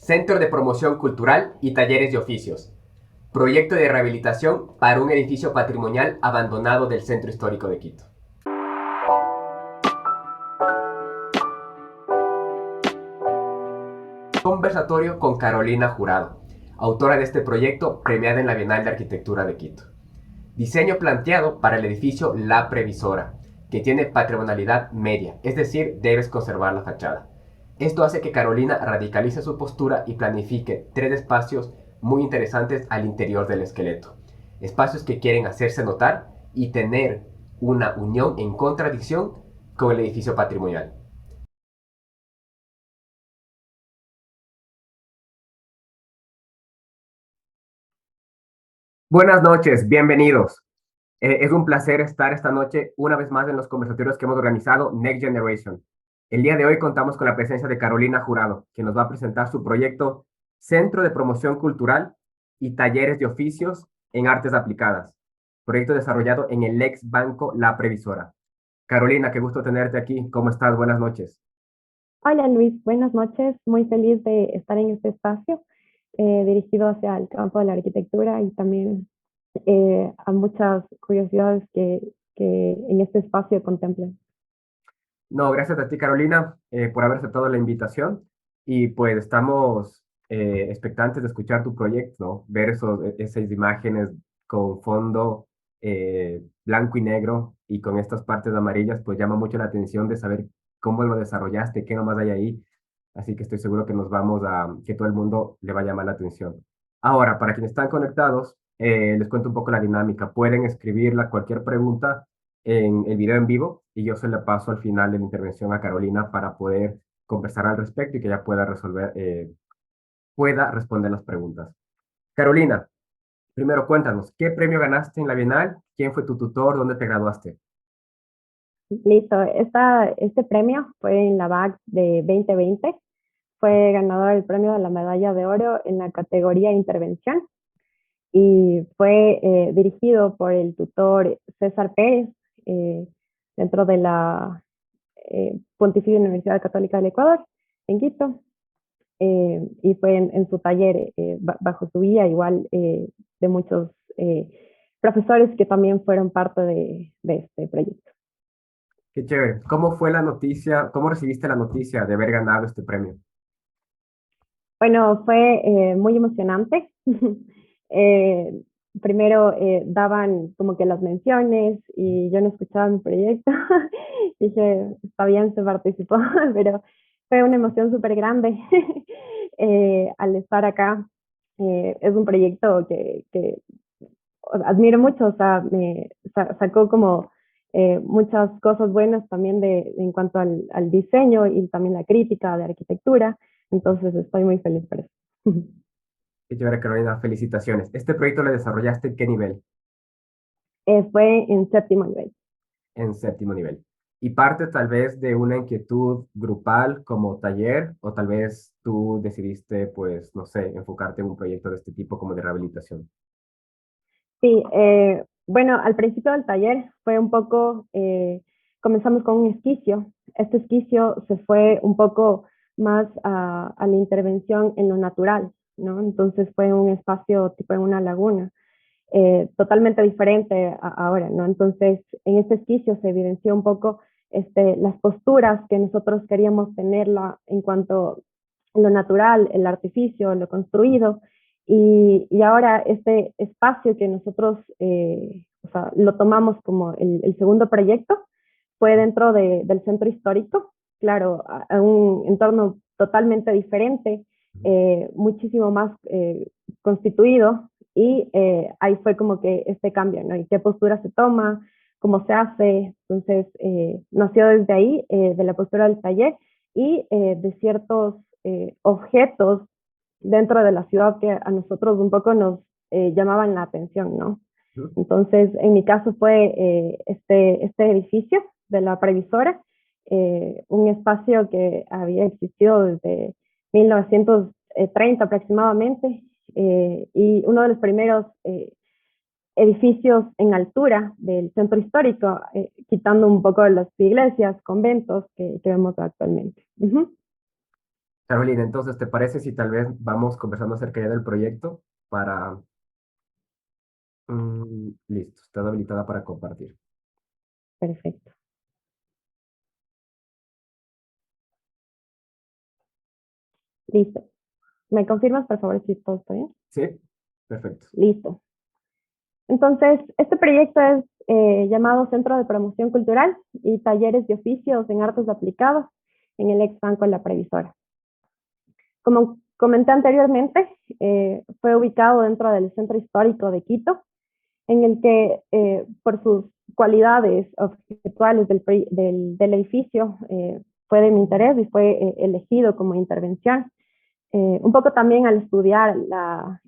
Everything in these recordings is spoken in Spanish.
Centro de Promoción Cultural y Talleres de Oficios. Proyecto de rehabilitación para un edificio patrimonial abandonado del Centro Histórico de Quito. Conversatorio con Carolina Jurado, autora de este proyecto premiada en la Bienal de Arquitectura de Quito. Diseño planteado para el edificio La Previsora, que tiene patrimonialidad media, es decir, debes conservar la fachada. Esto hace que Carolina radicalice su postura y planifique 3 espacios muy interesantes al interior del esqueleto. Espacios que quieren hacerse notar y tener una unión en contradicción con el edificio patrimonial. Buenas noches, bienvenidos. Es un placer estar esta noche una vez más en los conversatorios que hemos organizado Next Generation. El día de hoy contamos con la presencia de Carolina Jurado, que nos va a presentar su proyecto Centro de Promoción Cultural y Talleres de Oficios en Artes Aplicadas, proyecto desarrollado en el ex banco La Previsora. Carolina, qué gusto tenerte aquí. ¿Cómo estás? Buenas noches. Hola Luis, buenas noches. Muy feliz de estar en este espacio dirigido hacia el campo de la arquitectura y también a muchas curiosidades que en este espacio contemplan. No, gracias a ti, Carolina, por haber aceptado la invitación. Y pues estamos expectantes de escuchar tu proyecto, ¿no? Ver esas imágenes con fondo blanco y negro y con estas partes amarillas, pues llama mucho la atención de saber cómo lo desarrollaste, qué nomás hay ahí. Así que estoy seguro que que todo el mundo le va a llamar la atención. Ahora, para quienes están conectados, les cuento un poco la dinámica. Pueden escribirla cualquier pregunta en el video en vivo y yo se la paso al final de la intervención a Carolina para poder conversar al respecto y que ella pueda responder las preguntas. Carolina, primero cuéntanos, ¿qué premio ganaste en la Bienal? ¿Quién fue tu tutor? ¿Dónde te graduaste? Listo, este premio fue en la BAC de 2020. Fue ganador del premio de la medalla de oro en la categoría Intervención y fue dirigido por el tutor César Pérez eh, dentro de la Pontificia Universidad Católica del Ecuador, en Quito. Y fue en su taller, bajo su guía, igual de muchos profesores que también fueron parte de este proyecto. Qué chévere. ¿Cómo fue la noticia? ¿Cómo recibiste la noticia de haber ganado este premio? Bueno, fue muy emocionante. eh, Primero daban como que las menciones y yo no escuchaba mi proyecto. Dije, está bien, se participó, pero fue una emoción súper grande al estar acá. Es un proyecto que admiro mucho, o sea, me sacó como muchas cosas buenas también en cuanto al diseño y también la crítica de arquitectura, entonces estoy muy feliz por eso. Qué chévere, Carolina. Felicitaciones. ¿Este proyecto lo desarrollaste en qué nivel? Fue en séptimo nivel. En séptimo nivel. Y parte tal vez de una inquietud grupal como taller, o tal vez tú decidiste, pues, no sé, enfocarte en un proyecto de este tipo como de rehabilitación. Sí, bueno, al principio del taller fue un poco, comenzamos con un esquicio. Este esquicio se fue un poco más a la intervención en lo natural, ¿no? Entonces fue un espacio tipo en una laguna, totalmente diferente ahora, ¿no? Entonces en este esquicio se evidenció un poco las posturas que nosotros queríamos tenerla en cuanto a lo natural, el artificio, lo construido, y ahora este espacio que nosotros o sea, lo tomamos como el segundo proyecto fue dentro del centro histórico, claro, a un entorno totalmente diferente, muchísimo más constituido, y ahí fue como que este cambio, ¿no? Y qué postura se toma, cómo se hace. Entonces, nació desde ahí, de la postura del taller y de ciertos objetos dentro de la ciudad que a nosotros un poco nos llamaban la atención, ¿no? Ujú. Entonces, en mi caso fue este edificio de la previsora, un espacio que había existido desde 1930 aproximadamente, y uno de los primeros edificios en altura del centro histórico, quitando un poco las iglesias, conventos que vemos actualmente. Uh -huh. Carolina, entonces, ¿te parece si tal vez vamos conversando acerca ya del proyecto para... listo, estás habilitada para compartir. Perfecto. Listo. ¿Me confirmas, por favor, si todo está bien? ¿Sí? Perfecto. Listo. Entonces, este proyecto es llamado Centro de Promoción Cultural y Talleres de Oficios en Artes Aplicados en el ex Banco La Previsora. Como comenté anteriormente, fue ubicado dentro del Centro Histórico de Quito, en el que por sus cualidades objetuales del edificio fue de mi interés y fue elegido como intervención. Un poco también al estudiar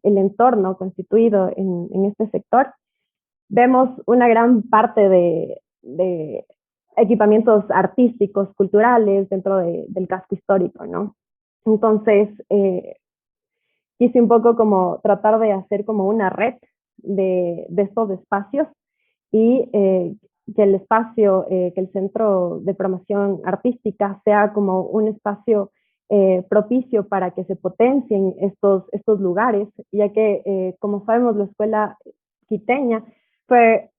el entorno constituido en este sector, vemos una gran parte de equipamientos artísticos, culturales dentro del casco histórico, ¿no? Entonces, quise un poco como tratar de hacer como una red de estos espacios y que el espacio, que el Centro de Promoción Artística sea como un espacio propicio para que se potencien estos lugares, ya que, como sabemos, la escuela quiteña fue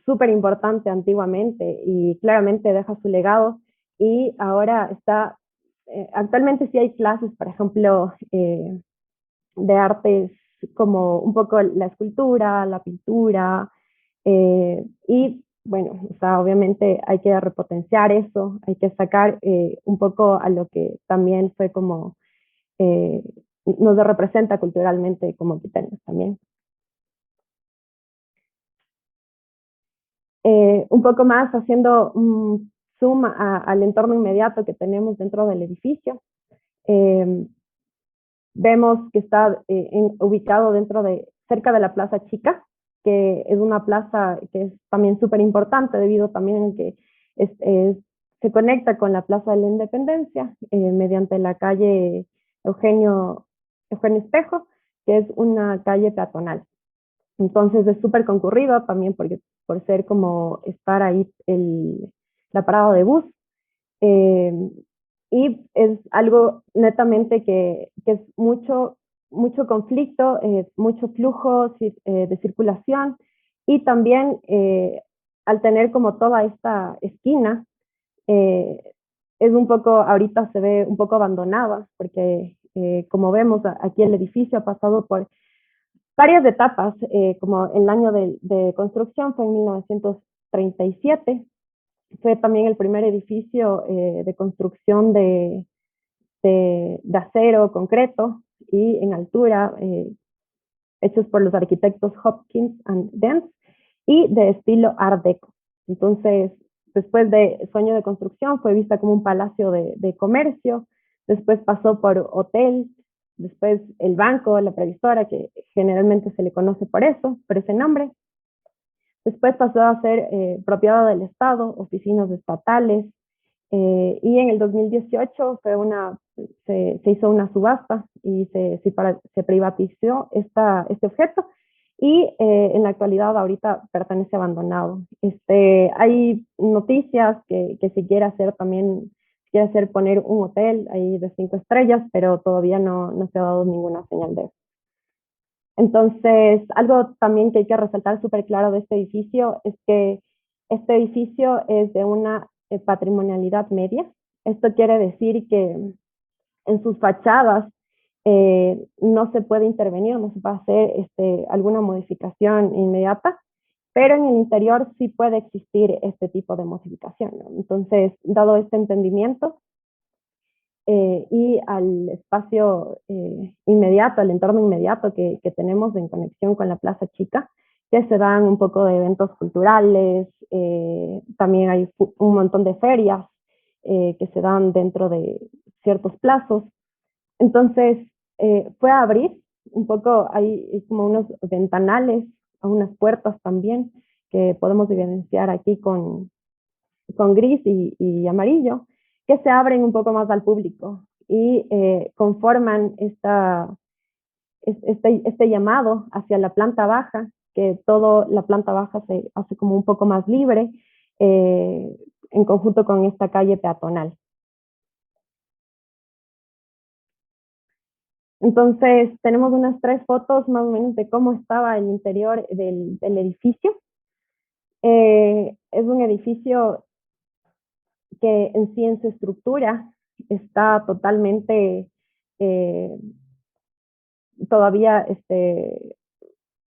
súper importante antiguamente y claramente deja su legado y ahora está, actualmente sí hay clases, por ejemplo, de artes como un poco la escultura, la pintura, y bueno, o sea, obviamente hay que repotenciar eso, hay que sacar un poco a lo que también fue como eh, nos representa culturalmente como quiteños también. Un poco más haciendo un zoom al entorno inmediato que tenemos dentro del edificio. Eh, Vemos que está ubicado cerca de la Plaza Chica, que es una plaza que es también súper importante debido también a que se conecta con la Plaza de la Independencia mediante la calle Eugenio, Eugenio Espejo, que es una calle peatonal. Entonces es súper concurrido también por ser como estar ahí la parada de bus. Eh, y es algo netamente que es mucho conflicto, mucho flujo de circulación y también al tener como toda esta esquina, eh, es un poco, ahorita se ve un poco abandonada porque como vemos aquí el edificio ha pasado por varias etapas, como el año de construcción fue en 1937, fue también el primer edificio de construcción de acero concreto y en altura, hechos por los arquitectos Hopkins and Dents y de estilo Art Deco. Entonces, después de su año de construcción, fue vista como un palacio de comercio, después pasó por hotel, después el banco, la previsora, que generalmente se le conoce por ese nombre. Después pasó a ser propiedad del Estado, oficinas estatales, y en el 2018 se hizo una subasta y se privatizó este objeto y en la actualidad ahorita pertenece abandonado. Hay noticias que se quiere hacer también, se quiere hacer poner un hotel ahí de 5 estrellas, pero todavía no se ha dado ninguna señal de eso. Entonces, algo también que hay que resaltar súper claro de este edificio es que este edificio es de una patrimonialidad media. Esto quiere decir que en sus fachadas no se puede intervenir, no se puede hacer alguna modificación inmediata, pero en el interior sí puede existir este tipo de modificación, ¿no? Entonces, dado este entendimiento, y al espacio inmediato, al entorno inmediato que tenemos en conexión con la Plaza Chica, que se dan un poco de eventos culturales, también hay un montón de ferias que se dan dentro de ciertos plazos. Entonces, fue a abrir un poco, hay como unos ventanales, unas puertas también, que podemos evidenciar aquí con gris y amarillo, que se abren un poco más al público y conforman este llamado hacia la planta baja, que toda la planta baja se hace como un poco más libre eh, en conjunto con esta calle peatonal. Entonces, tenemos unas 3 fotos más o menos de cómo estaba el interior del edificio. Es un edificio que en sí en su estructura está totalmente eh, todavía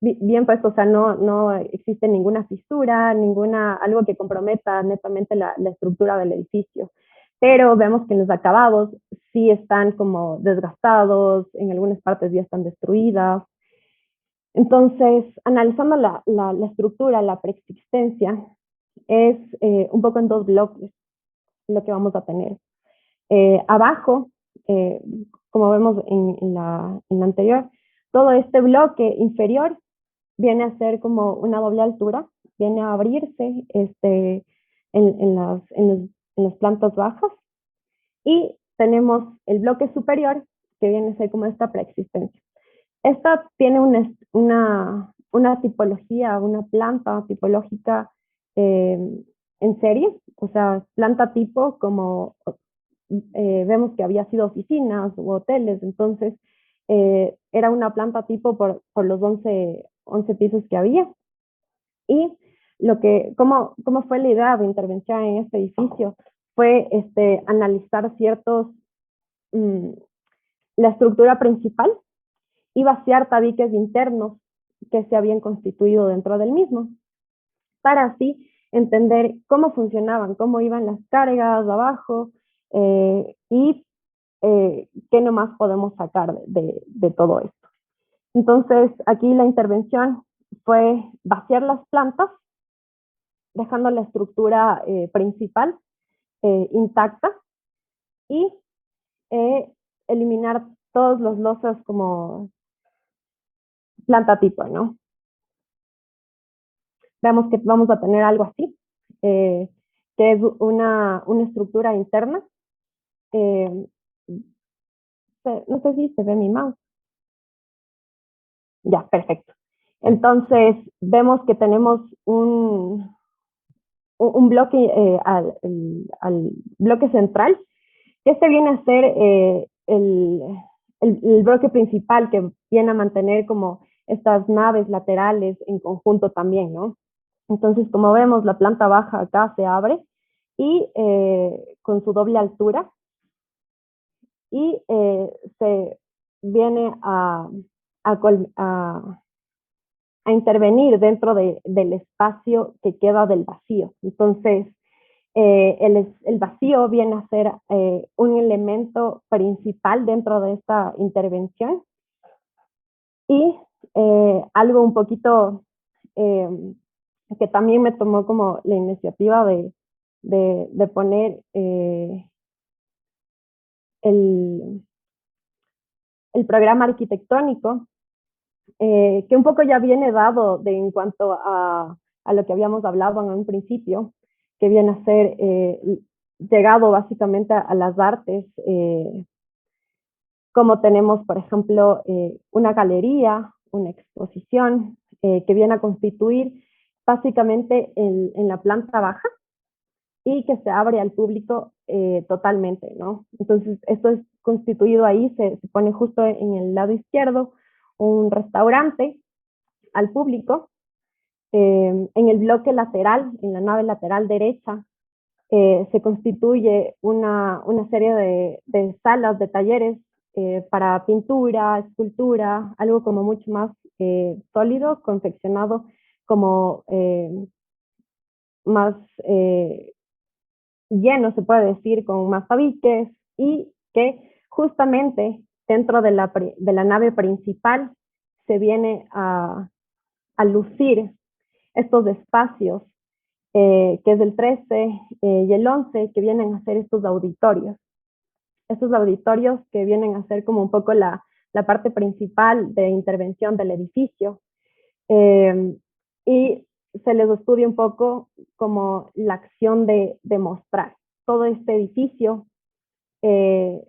bien puesto, o sea, no existe ninguna fisura, algo que comprometa netamente la estructura del edificio. Pero vemos que en los acabados sí están como desgastados, en algunas partes ya están destruidas. Entonces, analizando la estructura, la preexistencia, es un poco en 2 bloques lo que vamos a tener. Abajo, eh, como vemos en la anterior, todo este bloque inferior viene a ser como una doble altura, viene a abrirse en las plantas bajas, y tenemos el bloque superior que viene a ser como esta preexistencia. Esta tiene una tipología, una planta tipológica eh, en serie, o sea, planta tipo como vemos que había sido oficinas u hoteles, entonces era una planta tipo por los 11 pisos que había. Y cómo fue la idea de intervención en este edificio fue analizar mm, la estructura principal y vaciar tabiques internos que se habían constituido dentro del mismo, para así entender cómo funcionaban, cómo iban las cargas abajo, y qué nomás podemos sacar de todo esto. Entonces, aquí la intervención fue vaciar las plantas, dejando la estructura principal intacta, y eh, eliminar todos los losas como planta tipo, ¿no? Vemos que vamos a tener algo así, eh, que es una estructura interna. Eh, no sé si se ve mi mouse. Ya, perfecto. Entonces, vemos que tenemos un bloque al bloque central, que viene a ser el bloque principal, que viene a mantener como estas naves laterales en conjunto también, ¿no? Entonces, como vemos, la planta baja acá se abre y con su doble altura, y se viene a, a intervenir dentro del espacio que queda del vacío. Entonces, el vacío viene a ser un elemento principal dentro de esta intervención, y algo un poquito eh, que también me tomó como la iniciativa de poner el, el programa arquitectónico, que un poco ya viene dado en cuanto a lo que habíamos hablado en un principio, que viene a ser llegado básicamente a las artes, como tenemos, por ejemplo, una galería, una exposición, que viene a constituir básicamente en la planta baja, y que se abre al público totalmente, ¿no? Entonces, esto es constituido ahí, se pone justo en el lado izquierdo un restaurante al público. En el bloque lateral, en la nave lateral derecha, se constituye una serie de salas, de talleres para pintura, escultura, algo como mucho más sólido, confeccionado como más lleno, se puede decir, con más tabiques, y que justamente dentro de la nave principal se viene a lucir estos espacios, que es el 13 y el 11, que vienen a ser estos auditorios. Estos auditorios que vienen a ser como un poco la parte principal de intervención del edificio. Eh, y se les estudia un poco como la acción de mostrar. Todo este edificio eh,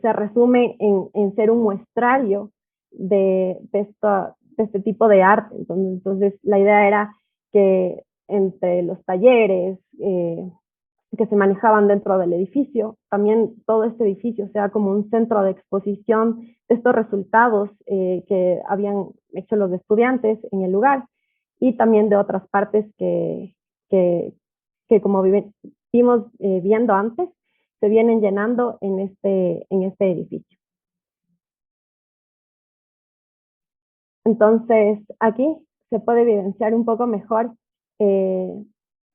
se resume en ser un muestrario de este tipo de arte. Entonces, la idea era que entre los talleres, que se manejaban dentro del edificio. También todo este edificio sea como un centro de exposición de estos resultados que habían hecho los estudiantes en el lugar y también de otras partes que, que como vimos viendo antes, se vienen llenando en este edificio. Entonces, aquí se puede evidenciar un poco mejor eh,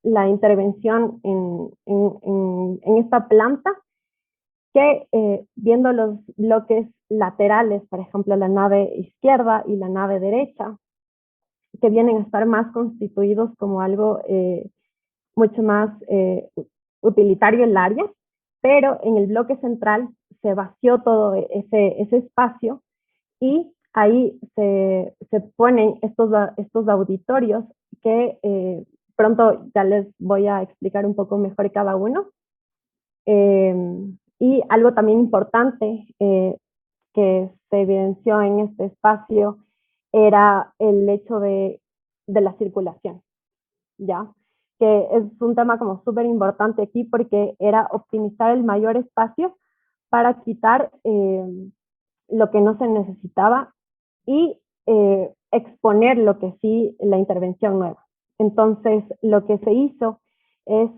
la intervención en esta planta que viendo los bloques laterales, por ejemplo, la nave izquierda y la nave derecha, que vienen a estar más constituidos como algo mucho más utilitario en el área, pero en el bloque central se vació todo ese espacio y ahí se ponen estos auditorios que pronto ya les voy a explicar un poco mejor cada uno. Y algo también importante que se evidenció en este espacio era el hecho de la circulación, ¿ya? Que es un tema como súper importante aquí porque era optimizar el mayor espacio para quitar lo que no se necesitaba y exponer lo que sí, la intervención nueva. Entonces, lo que se hizo es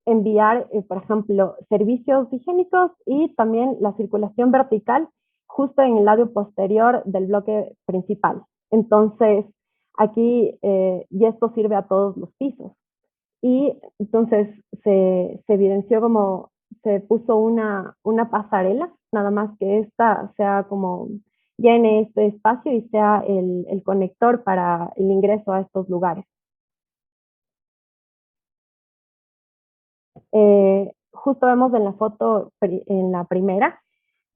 enviar, por ejemplo, servicios higiénicos y también la circulación vertical justo en el lado posterior del bloque principal. Entonces, aquí, y esto sirve a todos los pisos. Y entonces se evidenció como se puso una pasarela, nada más que esta sea como llene este espacio y sea el conector para el ingreso a estos lugares. Justo vemos en la foto, en la primera,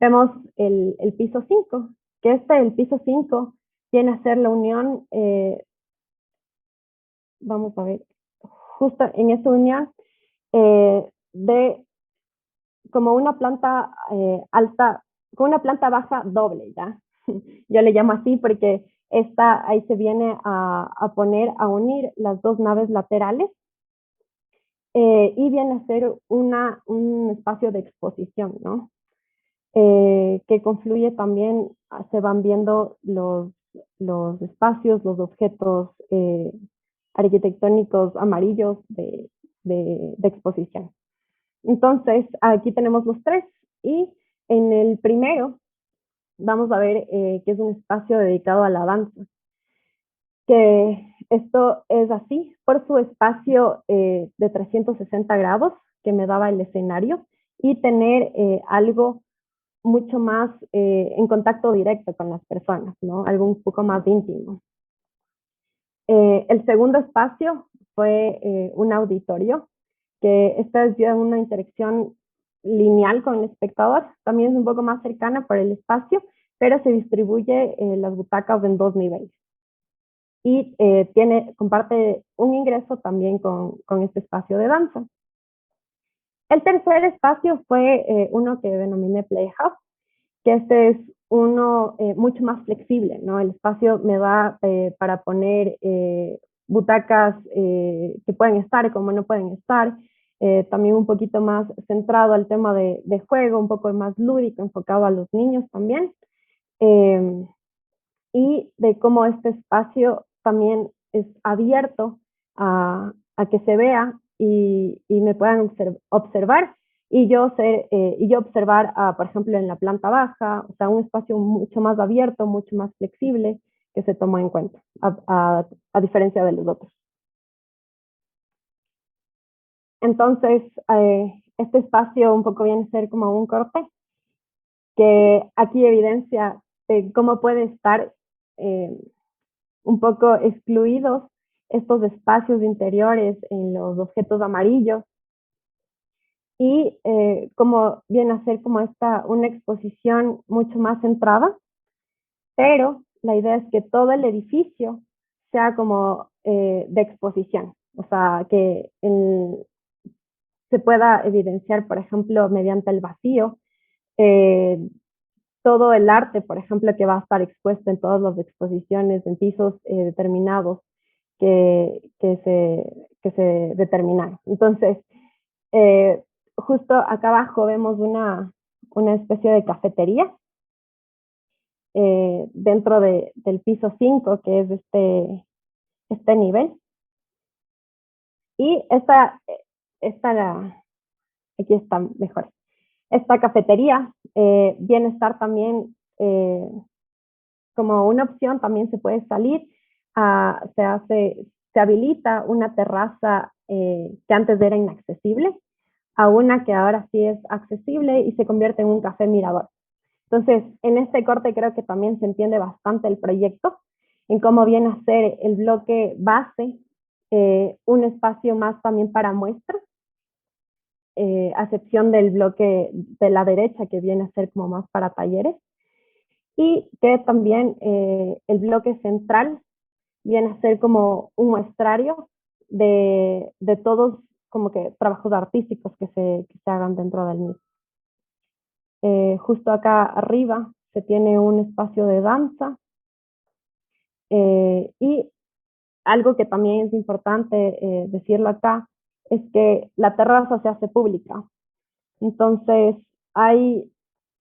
vemos el piso 5, que el piso 5 viene a ser la unión, vamos a ver, justo en esta unión de como una planta alta, con una planta baja doble, ¿ya? Yo le llamo así porque ahí se viene a poner, a unir las dos naves laterales y viene a ser un espacio de exposición, ¿no? Que confluye también, se van viendo los espacios, los objetos arquitectónicos amarillos de exposición. Entonces, aquí tenemos los tres y en el primero vamos a ver que es un espacio dedicado a la danza, que esto es así por su espacio de 360 grados que me daba el escenario y tener algo mucho más en contacto directo con las personas, ¿no? Algo un poco más íntimo. El segundo espacio fue un auditorio, que esta es ya una interacción lineal con el espectador, también es un poco más cercana por el espacio, pero se distribuye las butacas en dos niveles. Y comparte un ingreso también con este espacio de danza. El tercer espacio fue uno que denominé Playhouse, que este es uno mucho más flexible, ¿no? El espacio me da para poner butacas que pueden estar como no pueden estar, también un poquito más centrado al tema de juego, un poco más lúdico, enfocado a los niños también, eh, y de cómo este espacio también es abierto a que se vea y me puedan observar y yo observar, por ejemplo, en la planta baja, o sea, un espacio mucho más abierto, mucho más flexible que se tomó en cuenta, a diferencia de los otros. Entonces, este espacio un poco viene a ser como un corte, que aquí evidencia cómo puede estar eh, un poco excluidos estos espacios interiores en los objetos amarillos y como viene a ser como una exposición mucho más centrada, pero la idea es que todo el edificio sea como de exposición, o sea, que se pueda evidenciar, por ejemplo, mediante el vacío, eh, todo el arte, por ejemplo, que va a estar expuesto en todas las exposiciones, en pisos determinados, que que se determinaron. Entonces, eh, justo acá abajo vemos una especie de cafetería dentro del piso 5 que es este nivel. Y aquí está mejor. Esta cafetería viene a estar también como una opción, también se puede salir, se habilita una terraza que antes era inaccesible a una que ahora sí es accesible y se convierte en un café mirador. Entonces, en este corte creo que también se entiende bastante el proyecto, en cómo viene a ser el bloque base, un espacio más también para muestras, a excepción del bloque de la derecha que viene a ser como más para talleres, y que también el bloque central viene a ser como un muestrario de todos como que trabajos artísticos que se hagan dentro del mismo. Justo acá arriba se tiene un espacio de danza y algo que también es importante decirlo acá es que la terraza se hace pública. Entonces hay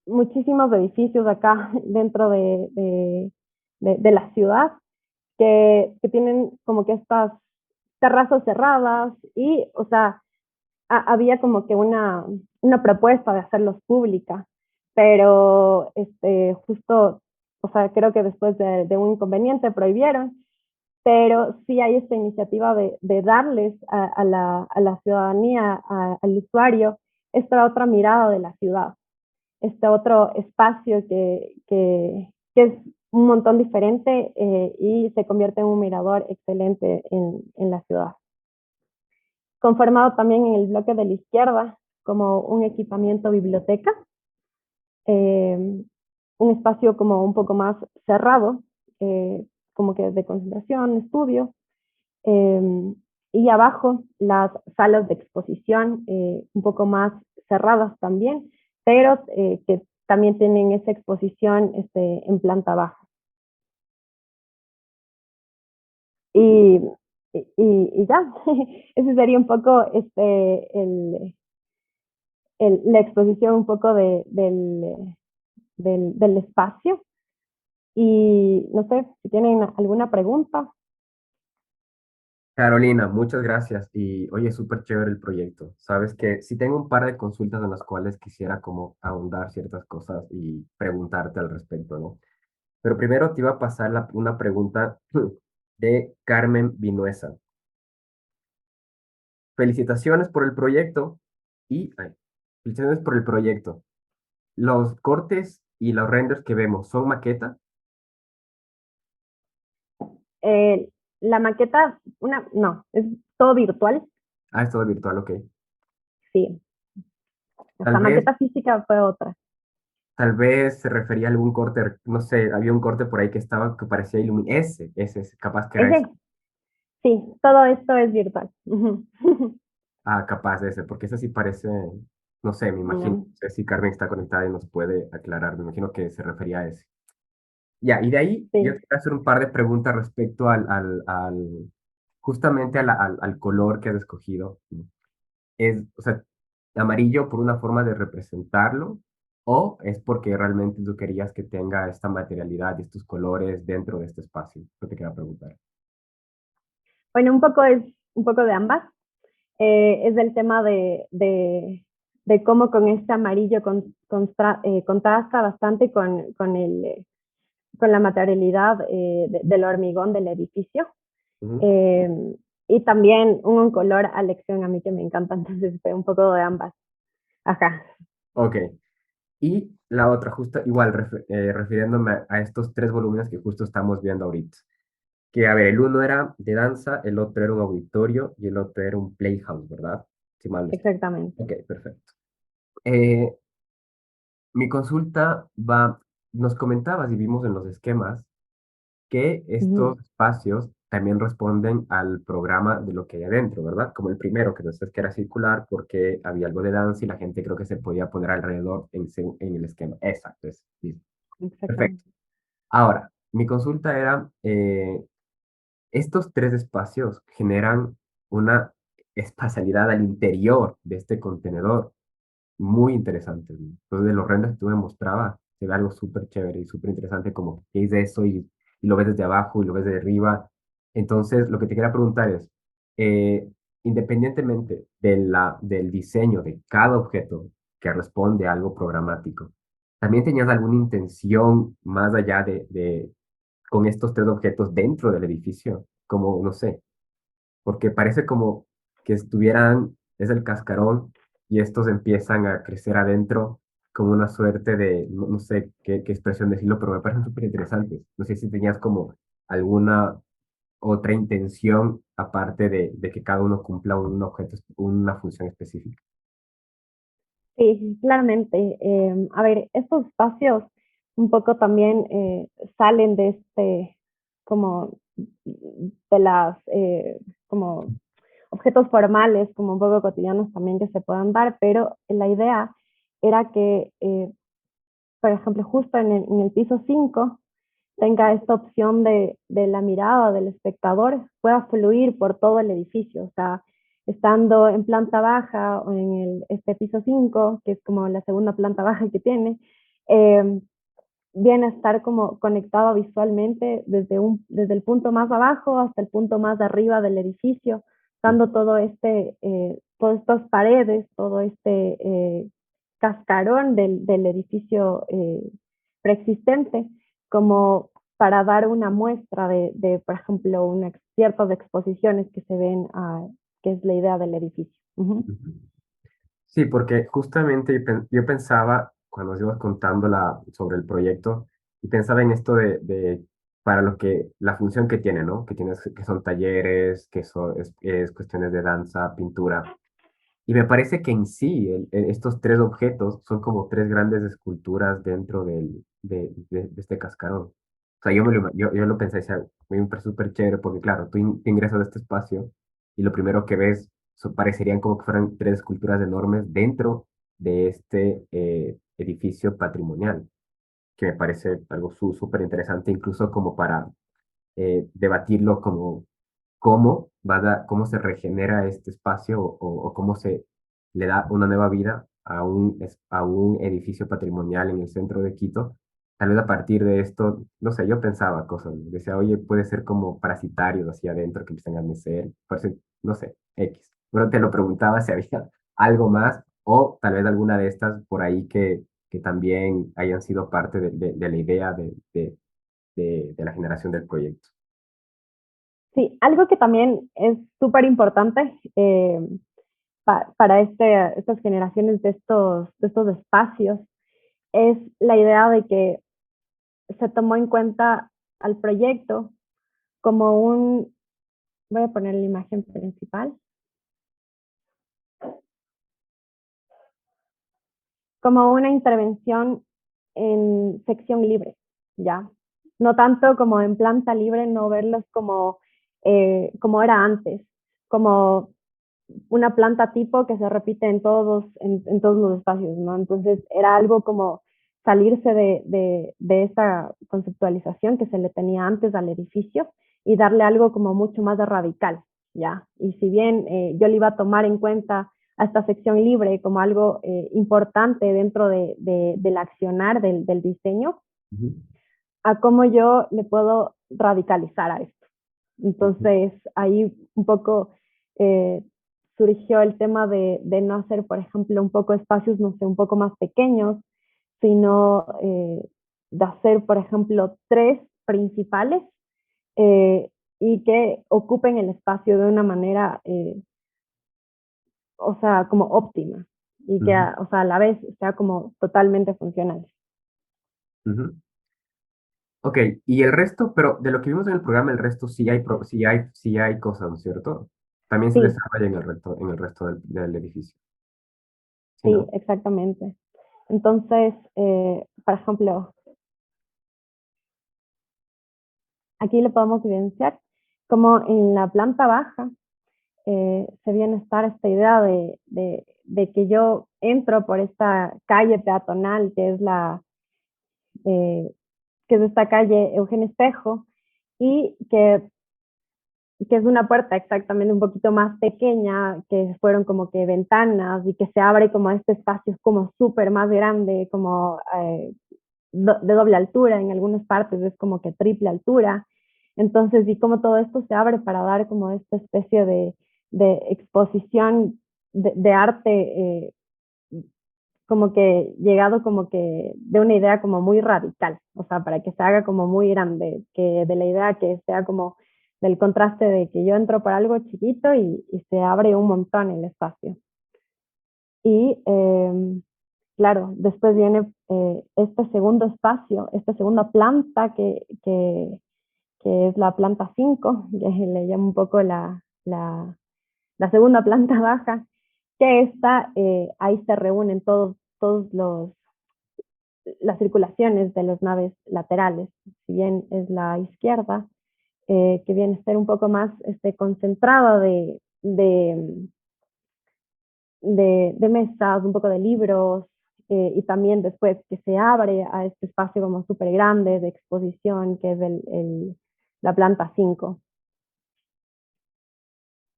muchísimos edificios acá dentro de la ciudad que tienen como que estas terrazas cerradas y, o sea, había como que una propuesta de hacerlos pública, pero justo, o sea, creo que después de un inconveniente prohibieron, pero sí hay esta iniciativa de darles a la ciudadanía, al usuario, esta otra mirada de la ciudad, este otro espacio que es un montón diferente y se convierte en un mirador excelente en la ciudad. Conformado también en el bloque de la izquierda como un equipamiento biblioteca, eh, un espacio como un poco más cerrado, como que de concentración, estudio, eh, y abajo las salas de exposición un poco más cerradas también, pero que también tienen esa exposición en planta baja. Y, y ya, ese sería un poco la exposición un poco del espacio. Y no sé si tienen alguna pregunta. Carolina, muchas gracias. Y oye, súper chévere el proyecto. Sabes que sí tengo un par de consultas en las cuales quisiera como ahondar ciertas cosas y preguntarte al respecto, ¿no? Pero primero te iba a pasar una pregunta de Carmen Vinuesa. Felicitaciones por el proyecto felicitaciones por el proyecto. Los cortes y los renders que vemos son maqueta. Eh, la maqueta, no, es todo virtual, Ah, es todo virtual, ok. sí. Tal La vez, maqueta física fue otra. tal vez se refería a algún corte, no sé, había un corte por ahí que estaba que parecía iluminado. Ese, capaz que era ese. Ese, sí, todo esto es virtual. Ujú. Ah, capaz de ese, porque ese sí parece, no sé, me imagino, No, no sé si Carmen está conectada y nos puede aclarar, me imagino que se refería a ese. Ya, y de ahí yo te sí. voy a hacer un par de preguntas respecto justamente al color que has escogido. Es, o sea, amarillo por una forma de representarlo, o es porque realmente tú querías que tenga esta materialidad y estos colores dentro de este espacio. Yo te quería preguntar. Bueno, es un poco de ambas. Es del tema de cómo con este amarillo contrasta bastante con la materialidad del hormigón del edificio. Ujú. Eh, y también un color a elección a mí que me encanta, entonces fue un poco de ambas. Ajá. Ok. Y la otra, justo igual, refiriéndome a estos tres volúmenes que justo estamos viendo ahorita. Que, a ver, el uno era de danza, el otro era un auditorio y el otro era un playhouse, ¿verdad? Si mal no estoy. Exactamente. Ok, perfecto. Eh, Mi consulta va, nos comentabas y vimos en los esquemas que Ujú. estos espacios también responden al programa de lo que hay adentro, ¿verdad? Como el primero, que decías que era circular porque había algo de danza y la gente creo que se podía poner alrededor en el esquema. Exacto, es mismo. Perfecto. Exactamente. Ahora, mi consulta era, estos tres espacios generan una espacialidad al interior de este contenedor muy interesante, ¿no? Entonces, de los renders que tú me mostrabas, se ve algo súper chévere y súper interesante, como qué es eso y lo ves desde abajo y lo ves desde arriba. Entonces, lo que te quería preguntar es, eh, independientemente del diseño de cada objeto que responde a algo programático, ¿también tenías alguna intención más allá con estos tres objetos dentro del edificio? Como, no sé, porque parece como que estuvieran, es el cascarón y estos empiezan a crecer adentro como una suerte de, no sé qué expresión decirlo, pero me parecen súper interesantes. No sé si tenías como alguna otra intención aparte de que cada uno cumpla un objeto, una función específica. Sí, claramente. A ver, estos espacios un poco también salen de como, de las, como objetos formales, como un poco cotidianos también que se puedan dar, pero la idea era que, por ejemplo, justo en el piso 5 tenga esta opción de la mirada del espectador, pueda fluir por todo el edificio, o sea, estando en planta baja o en este piso 5 que es como la segunda planta baja que tiene, eh, viene a estar como conectado visualmente desde el punto más abajo hasta el punto más arriba del edificio, dando todas estas paredes, todo cascarón del edificio preexistente, como para dar una muestra por ejemplo, ciertas exposiciones que se ven, que es la idea del edificio. Ujú. Ujú. Sí, porque justamente yo pensaba, cuando os ibas contando sobre el proyecto, y pensaba en esto para lo que, la función que tiene, ¿no? Que son talleres, es cuestiones de danza, pintura. Y me parece que en sí, estos tres objetos son como tres grandes esculturas dentro de este cascarón. O sea, yo lo pensé, decía, muy súper chévere, porque claro, tú ingresas a este espacio y lo primero que ves parecerían como que fueran tres esculturas enormes dentro de este edificio patrimonial, que me parece algo súper interesante, incluso como para debatirlo como cómo se regenera este espacio o cómo se le da una nueva vida a un edificio patrimonial en el centro de Quito. Tal vez a partir de esto, no sé, yo pensaba cosas, ¿no? Decía, oye, puede ser como parasitarios hacia adentro que empiezan a nacer, parece, no sé, X. Pero te lo preguntaba si había algo más o tal vez alguna de estas por ahí que también hayan sido parte de la idea de la generación del proyecto. Sí, algo que también es súper importante para estas generaciones de estos espacios es la idea de que se tomó en cuenta al proyecto como voy a poner la imagen principal, como una intervención en sección libre, ¿ya? No tanto como en planta libre, no verlos como era antes, como una planta tipo que se repite en todos los espacios, ¿no? Entonces era algo como salirse de esa conceptualización que se le tenía antes al edificio y darle algo como mucho más de radical, ¿ya? Y si bien yo le iba a tomar en cuenta a esta sección libre como algo importante dentro del accionar del diseño, Ujú, a cómo yo le puedo radicalizar a esto. ujú, Entonces, ahí un poco eh, surgió el tema de no hacer, por ejemplo, un poco espacios, no sé, un poco más pequeños, sino de hacer, por ejemplo, tres principales eh, y que ocupen el espacio de una manera, o sea, como óptima y que, ujú, o sea, a la vez sea como totalmente funcional. ujú. Ok, y el resto, pero de lo que vimos en el programa, el resto sí hay cosas, ¿no es cierto? También se Sí, desarrolla en el resto del edificio, ¿sí, sí, no? exactamente. Entonces, por ejemplo, aquí lo podemos evidenciar como en la planta baja se viene a estar esta idea de que yo entro por esta calle peatonal eh, que es esta calle Eugenio Espejo y que que es una puerta exactamente un poquito más pequeña, que fueron como que ventanas y que se abre como este espacio como súper más grande, como de doble altura, en algunas partes es como que triple altura. Entonces, y como todo esto se abre para dar como esta especie de exposición de arte, como que llegado como que de una idea como muy radical, o sea, para que se haga como muy grande, que de la idea que sea como del contraste de que yo entro por algo chiquito y se abre un montón el espacio. Y claro, después viene este segundo espacio, esta segunda planta que es la planta 5, que le llamo un poco la segunda planta baja, que esta, ahí se reúnen las circulaciones de las naves laterales. Si bien es la izquierda, que viene a ser un poco más concentrada de mesas, un poco de libros, y también después que se abre a este espacio como súper grande de exposición, que es la planta 5.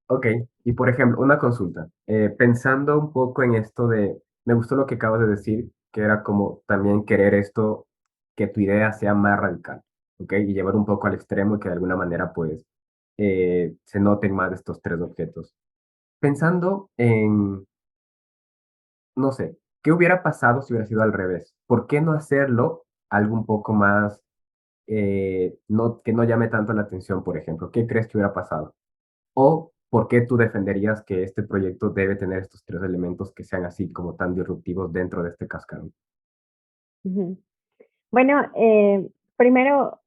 Ok, y por ejemplo, una consulta. Pensando un poco en esto de, me gustó lo que acabas de decir, que era como también querer esto, que tu idea sea más radical, ¿ok? Y llevar un poco al extremo y que de alguna manera, pues, se noten más estos tres objetos. Pensando en, no sé, ¿qué hubiera pasado si hubiera sido al revés? ¿Por qué no hacerlo algo un poco más, no, que no llame tanto la atención, por ejemplo? ¿Qué crees que hubiera pasado? ¿O por qué tú defenderías que este proyecto debe tener estos tres elementos que sean así como tan disruptivos dentro de este cascarón? Ujú. Bueno, primero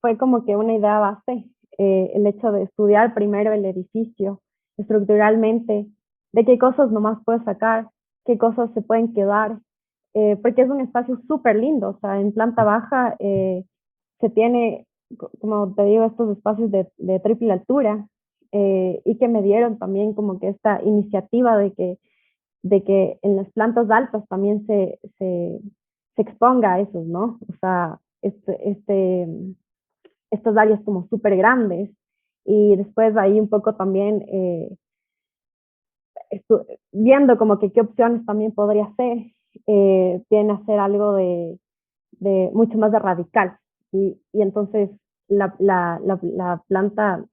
fue como que una idea base, el hecho de estudiar primero el edificio estructuralmente, de qué cosas nomás puedes sacar, qué cosas se pueden quedar, porque es un espacio súper lindo, o sea, en planta baja se tiene, como te digo, estos espacios de triple altura, y que me dieron también como que esta iniciativa de que en las plantas altas también se exponga a esos, ¿no? O sea, estas áreas como súper grandes. Y después ahí un poco también viendo como que qué opciones también podría hacer, viene a ser algo de mucho más de radical. Y entonces la planta,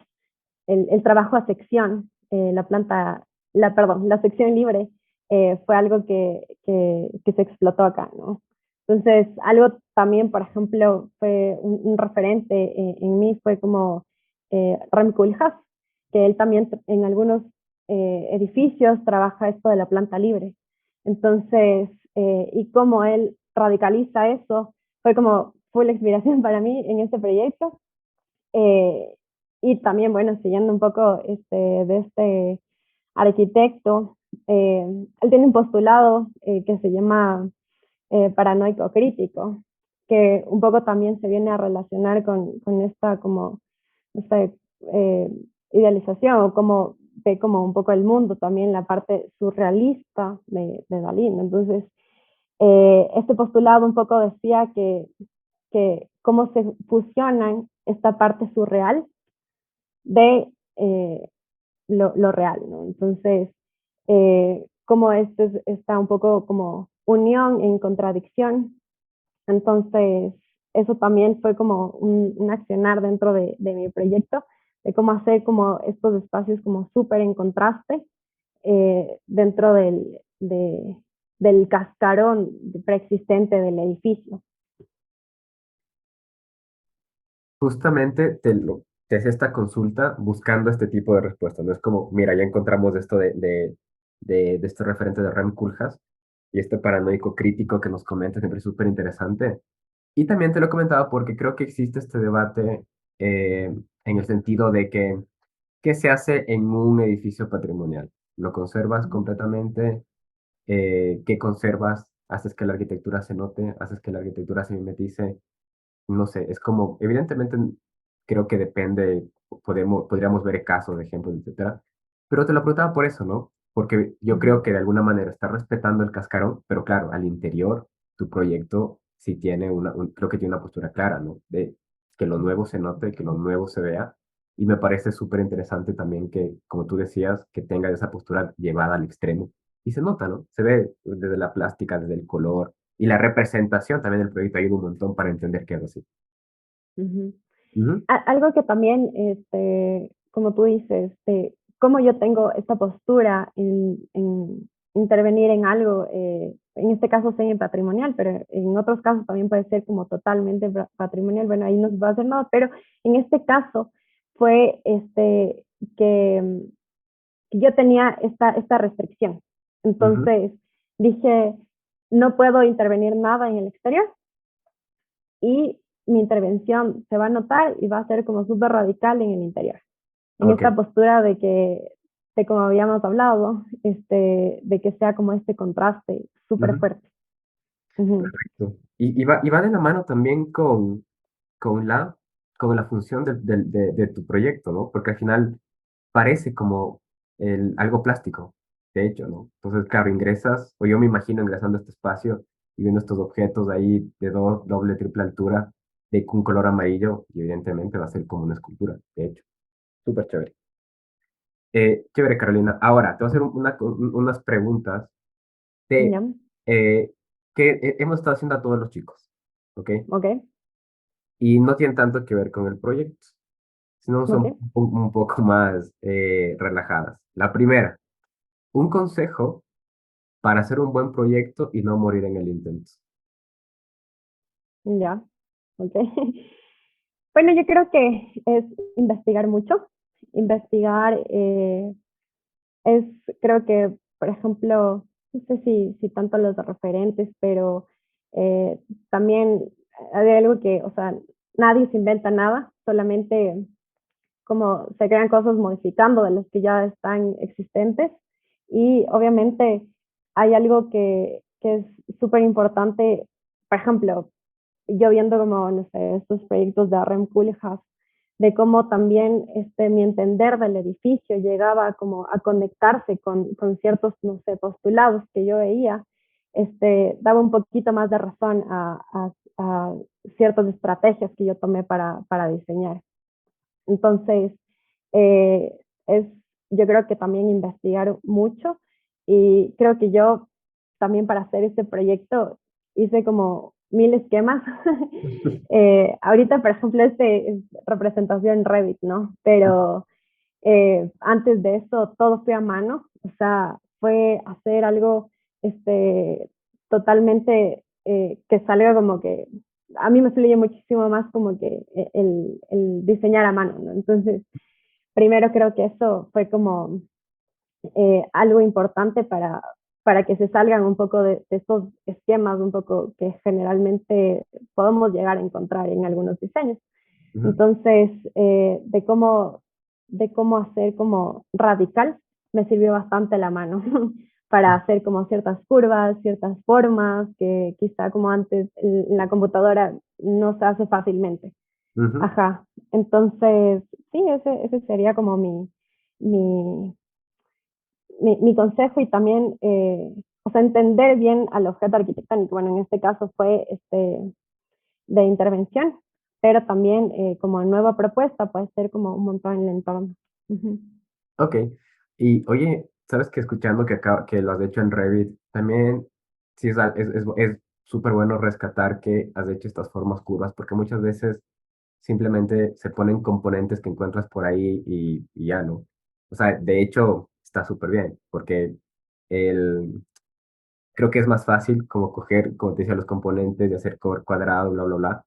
el trabajo a sección, la planta, perdón, la sección libre, fue algo que se explotó acá, ¿no? Entonces, algo también, por ejemplo, fue un referente en mí, fue como Rem Koolhaas, que él también en algunos edificios trabaja esto de la planta libre. Entonces, y cómo él radicaliza eso, fue la inspiración para mí en este proyecto. Eh, y también, bueno, siguiendo un poco de este arquitecto, él tiene un postulado que se llama paranoico crítico, que un poco también se viene a relacionar con esta como esta, eh, idealización o como ve como un poco el mundo, también la parte surrealista de Dalí, ¿no? Entonces, este postulado un poco decía que cómo se fusionan esta parte surreal de lo real, ¿no? Entonces, como está un poco como unión en contradicción, entonces eso también fue como un accionar dentro de mi proyecto, de cómo hacer como estos espacios como súper en contraste dentro del cascarón preexistente del edificio. Justamente te hacía esta consulta buscando este tipo de respuestas. No es como, mira, ya encontramos esto de este referente de Rem Koolhaas y este paranoico crítico que nos comenta, siempre es súper interesante. Y también te lo comentaba porque creo que existe este debate en el sentido de que, ¿qué se hace en un edificio patrimonial? ¿Lo conservas completamente? ¿Qué conservas? ¿Haces que la arquitectura se note? ¿Haces que la arquitectura se mimetice? No sé, es como, evidentemente creo que depende, podríamos ver casos, ejemplos, etcétera, pero te lo preguntaba por eso, ¿no? Porque yo Ujú, creo que de alguna manera está respetando el cascarón, pero claro, al interior tu proyecto sí tiene creo que tiene una postura clara, ¿no? De que lo nuevo se note, que lo nuevo se vea, Y me parece súper interesante también que, como tú decías, que tenga esa postura llevada al extremo. Y se nota, ¿no? Se ve desde la plástica, desde el color y la representación también del proyecto ayuda un montón para entender qué es así. Ujú. Ujú, Algo que también, como tú dices, cómo yo tengo esta postura en intervenir en algo, en este caso semi-patrimonial, pero en otros casos también puede ser como totalmente patrimonial, bueno, ahí no se va a hacer nada, pero en este caso fue que, que yo tenía esta restricción. ujú. Entonces dije, no puedo intervenir nada en el exterior y mi intervención se va a notar y va a ser como súper radical en el interior. En Ok, esta postura de como habíamos hablado, de que sea como este contraste súper ujú, fuerte. Ujú. perfecto. Y va de la mano también con con la función de tu proyecto, ¿no? Porque al final parece como algo plástico, de hecho, ¿no? Entonces, claro, ingresas, o yo me imagino ingresando a este espacio y viendo estos objetos ahí de doble, triple altura, de un color amarillo, y evidentemente va a ser como una escultura, de hecho. Súper chévere. Chévere, Carolina. Ahora, te voy a hacer unas preguntas de ¿Ya? que hemos estado haciendo a todos los chicos, ¿ok? Ok, Y no tienen tanto que ver con el proyecto, sino ok. son un poco más relajadas. La primera, un consejo para hacer un buen proyecto y no morir en el intento. Ya, ok. Bueno, yo creo que es investigar mucho. Investigar es, creo que, por ejemplo, no sé si tanto los referentes, pero eh, también hay algo que, o sea, nadie se inventa nada, solamente como se crean cosas modificando de las que ya están existentes. Y obviamente hay algo que es súper importante, por ejemplo, yo viendo como, no sé, estos proyectos de RM Coolhouse, de cómo también mi entender del edificio llegaba como a conectarse con ciertos, no sé, postulados que yo veía, daba un poquito más de razón a ciertas estrategias que yo tomé para diseñar. Entonces, eh, es, yo creo que también investigar mucho y creo que yo también para hacer este proyecto hice como 1000 esquemas. Ahorita, por ejemplo, este es representación en Revit, ¿no? Pero antes de eso todo fue a mano, o sea, fue hacer algo totalmente que salga como que a mí me fluye muchísimo más como que el diseñar a mano, ¿no? Entonces, primero creo que eso fue como algo importante para que se salgan un poco de estos esquemas, un poco que generalmente podemos llegar a encontrar en algunos diseños. Ujú, Entonces, de cómo hacer como radical, me sirvió bastante la mano para hacer como ciertas curvas, ciertas formas que quizá como antes en la computadora no se hace fácilmente. ujú. Ajá. Entonces, sí, ese sería como mi, mi consejo y también, o sea, entender bien al objeto arquitectónico. Bueno, en este caso fue de intervención, pero también como nueva propuesta puede ser como un montón en el entorno. Ujú. Ok. Y oye, sabes que escuchando que lo has hecho en Revit, también sí es súper bueno rescatar que has hecho estas formas curvas, porque muchas veces simplemente se ponen componentes que encuentras por ahí y ya no. O sea, de hecho, está súper bien, porque el, creo que es más fácil como coger, como te decía, los componentes y hacer cover cuadrado, bla, bla, bla,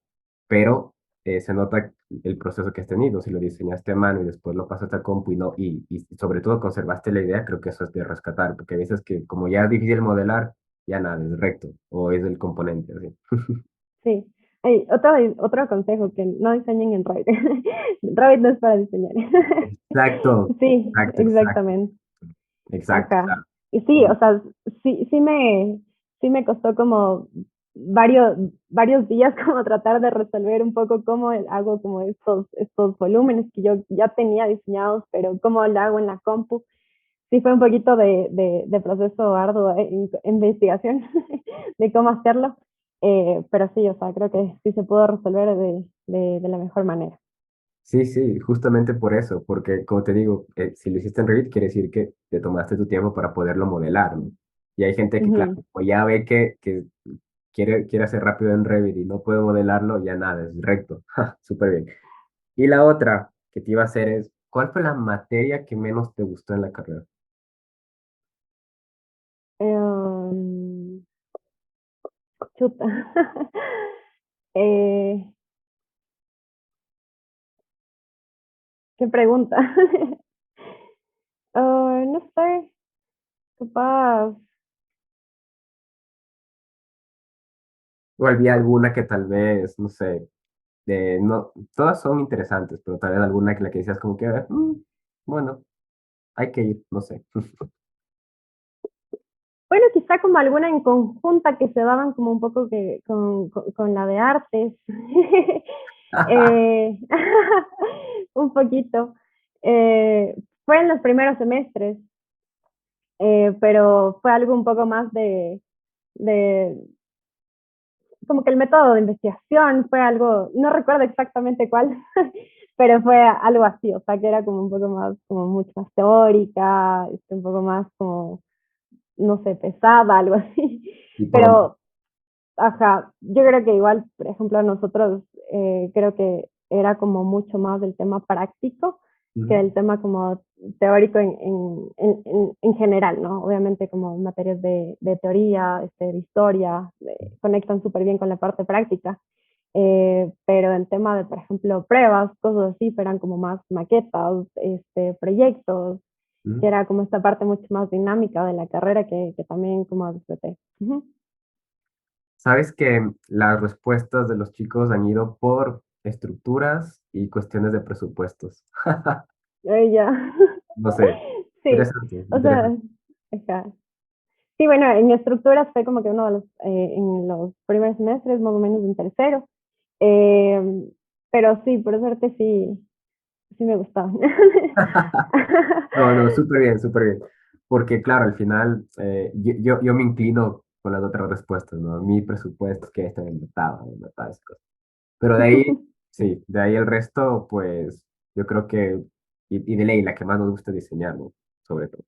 pero se nota el proceso que has tenido, si lo diseñaste a mano y después lo pasaste a compu y, no, y sobre todo conservaste la idea, creo que eso es de rescatar, porque a veces que como ya es difícil modelar, ya nada, es recto o es el componente, así. Sí. Otro consejo, que no diseñen en Revit. Revit no es para diseñar. Exacto, Sí, exacto, exacto, exactamente. exacto. O Ajá. sea, Y sí, o sea, sí me costó como varios, varios días como tratar de resolver un poco cómo hago como estos volúmenes que yo ya tenía diseñados, pero cómo lo hago en la compu. Sí fue un poquito de proceso arduo en investigación de cómo hacerlo, pero sí, o sea, creo que sí se pudo resolver de la mejor manera. Sí, sí, justamente por eso, porque como te digo, si lo hiciste en Revit, quiere decir que te tomaste tu tiempo para poderlo modelar, ¿no? Y hay gente que, claro, Ujú. pues ya ve que quiere hacer rápido en Revit y no puede modelarlo, ya nada, es recto. Ja, súper bien. Y la otra que te iba a hacer es, ¿cuál fue la materia que menos te gustó en la carrera? Em, chuta. Eh, ¿Qué pregunta? No sé, capaz. ¿O había alguna que tal vez, no sé, no, todas son interesantes, pero tal vez alguna que la que decías como que, bueno, hay que ir, no sé. Bueno, quizá como alguna en conjunta que se daban como un poco que, con la de artes. Eh, un poquito. Eh, Fue en los primeros semestres, pero fue algo un poco más de, como que el método de investigación fue algo, no recuerdo exactamente cuál, pero fue algo así, o sea, que era como un poco más, como mucho más teórica, un poco más como, no sé, pesada, algo así. Tipo, Pero ajá, yo creo que igual, por ejemplo, nosotros creo que era como mucho más del tema práctico que ujú, el tema como teórico en general, ¿no? Obviamente como materias de teoría, de historia, conectan súper bien con la parte práctica, pero en tema de, por ejemplo, pruebas, cosas así, eran como más maquetas, proyectos, que ujú. era como esta parte mucho más dinámica de la carrera que también como disfruté. Uh Sabes que las respuestas de los chicos han ido por estructuras y cuestiones de presupuestos. Ya. No sé, Sí, interesante, o sea, interesante. ajá. Sí, bueno, en estructuras fue como que uno de los, en los primeros semestres, más o menos en tercero. Eh, pero sí, por suerte sí, sí me gustaba. No, no, súper bien, súper bien. Porque claro, al final yo me inclino con las otras respuestas, ¿no? Mi presupuesto es que este me mataba esas cosas. Pero de ahí, sí, de ahí el resto, pues yo creo que, y de ley, la que más nos gusta es diseñar, ¿no? Sobre todo.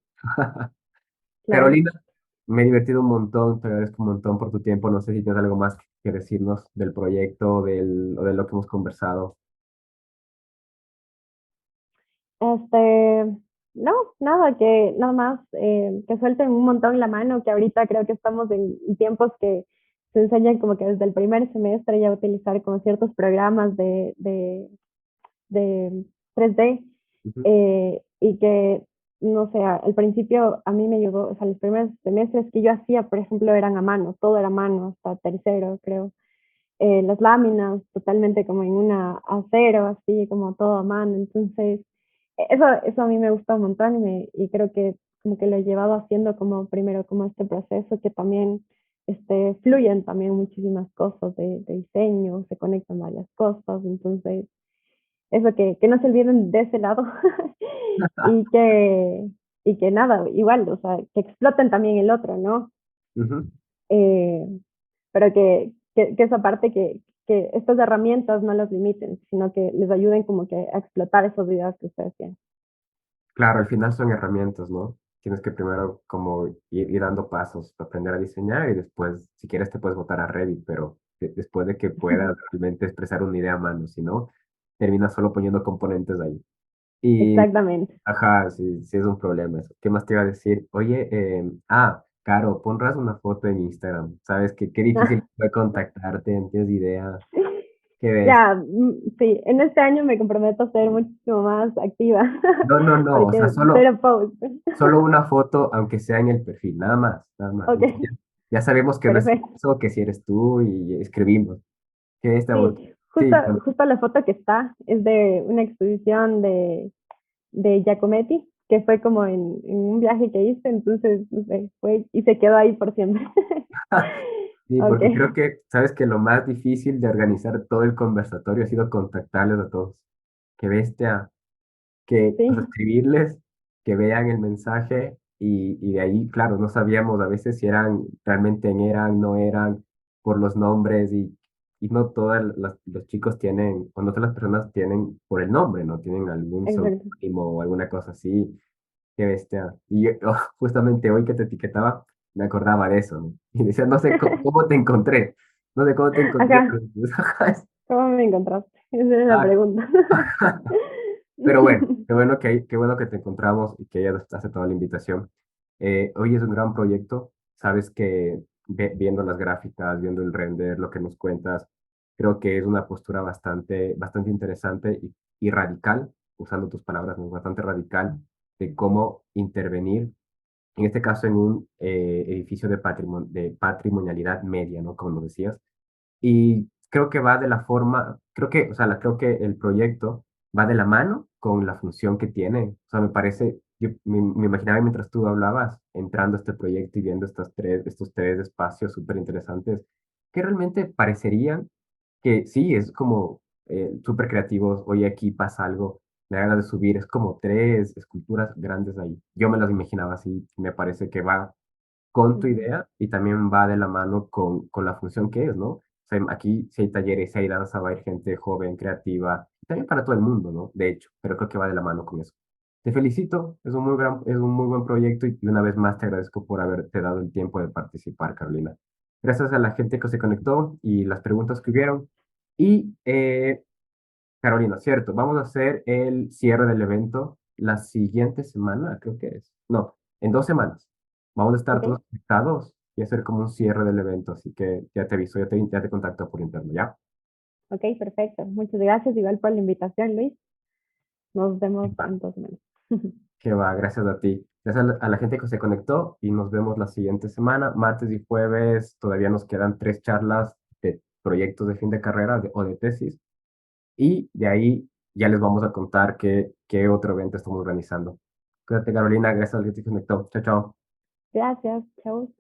Claro. Carolina, me he divertido un montón, te agradezco un montón por tu tiempo. No sé si tienes algo más que decirnos del proyecto o de lo que hemos conversado. Este, no, nada, que nada más que suelten un montón la mano, que ahorita creo que estamos en tiempos que se enseñan como que desde el primer semestre ya a utilizar como ciertos programas de 3D, Ujú, y que, no sé, al principio a mí me ayudó, o sea, los primeros semestres que yo hacía, por ejemplo, eran a mano, todo era a mano, hasta tercero, creo. Las láminas totalmente como en una acero, así como todo a mano. Entonces, eso a mí me gusta un montón y creo que como que lo he llevado haciendo como primero como este proceso que también fluyen también muchísimas cosas de diseño, se conectan varias cosas, entonces eso que no se olviden de ese lado y y que nada, igual, o sea, que exploten también el otro, ¿no? ujú. Eh, pero que esa parte que estas herramientas no los limiten, sino que les ayuden como que a explotar esos videos que ustedes tienen. Claro, al final son herramientas, ¿no? Tienes que primero como ir dando pasos, aprender a diseñar y después, si quieres, te puedes botar a Revit, pero después de que puedas realmente expresar una idea a mano, si no, terminas solo poniendo componentes ahí. Y, Exactamente. ajá, sí, sí es un problema eso. ¿Qué más te iba a decir? Oye, Caro, ponras una foto en Instagram. ¿Sabes qué difícil fue contactarte? ¿No tienes idea? ¿Qué ves? Ya, sí, en este año me comprometo a ser muchísimo más activa, No, no, no, o sea, porque cero post. solo una foto, aunque sea en el perfil, nada más, nada más. Ok, Entonces, ya sabemos que no es perfecto. eso, que si eres tú y escribimos. ¿Qué esta foto? Sí, Sí, bueno, justo la foto que está es de una exposición de Giacometti, que fue como en un viaje que hice, entonces, no sé, fue y se quedó ahí por siempre. sí, Ok, porque creo que, sabes que lo más difícil de organizar todo el conversatorio ha sido contactarles a todos. Qué bestia, o sea, sí, escribirles, que vean el mensaje y de ahí, claro, no sabíamos a veces si eran, realmente eran, no eran, por los nombres y y no todas los chicos tienen, o no todas las personas tienen por el nombre, ¿no? Tienen algún Exacto. seudónimo o alguna cosa así. Qué bestia. Y justamente hoy que te etiquetaba, me acordaba de eso, ¿no? Y decía, no sé cómo te encontré. No sé cómo te encontré, Acá, pero ajá, ¿cómo me encontraste? Esa es la ah, pregunta. pero bueno, qué bueno que te encontramos y que hayas aceptado la invitación. Hoy es un gran proyecto. Sabes que viendo las gráficas, viendo el render, lo que nos cuentas, creo que es una postura bastante interesante y radical, usando tus palabras, ¿no? Bastante radical de cómo intervenir, en este caso en un edificio de patrimonialidad media, ¿no? Como nos decías. Y creo que va de la forma, o sea, creo que el proyecto va de la mano con la función que tiene. O sea, me parece, yo me imaginaba mientras tú hablabas, entrando a este proyecto y viendo estos tres espacios súper interesantes, que realmente parecerían que sí, es como súper creativos. Hoy aquí pasa algo, me da ganas de subir, es como tres esculturas grandes ahí. Yo me las imaginaba así, me parece que va con tu Ujú, idea y también va de la mano con la función que es, ¿no? O sea, aquí si hay talleres, si hay danza, va a ir gente joven, creativa, y también para todo el mundo, ¿no? De hecho, pero creo que va de la mano con eso. Te felicito, es un muy buen proyecto y una vez más te agradezco por haberte dado el tiempo de participar, Carolina. Gracias a la gente que se conectó y las preguntas que hubieron. Y Carolina, cierto, vamos a hacer el cierre del evento la siguiente semana, creo que es. No, en 2 semanas. Vamos a estar ok, todos conectados y hacer como un cierre del evento, así que ya te aviso, ya te contacto por interno, ¿ya? ok, perfecto. Muchas gracias igual por la invitación, Luis. Nos Que vemos va, en 2 semanas. que va, gracias a ti. Gracias a la gente que se conectó y nos vemos la siguiente semana, martes y jueves. Todavía nos quedan 3 charlas de proyectos de fin de carrera o de tesis. Y de ahí ya les vamos a contar qué otro evento estamos organizando. Cuídate, Carolina. Gracias al que te conectó. Chao, chao. Gracias, chao.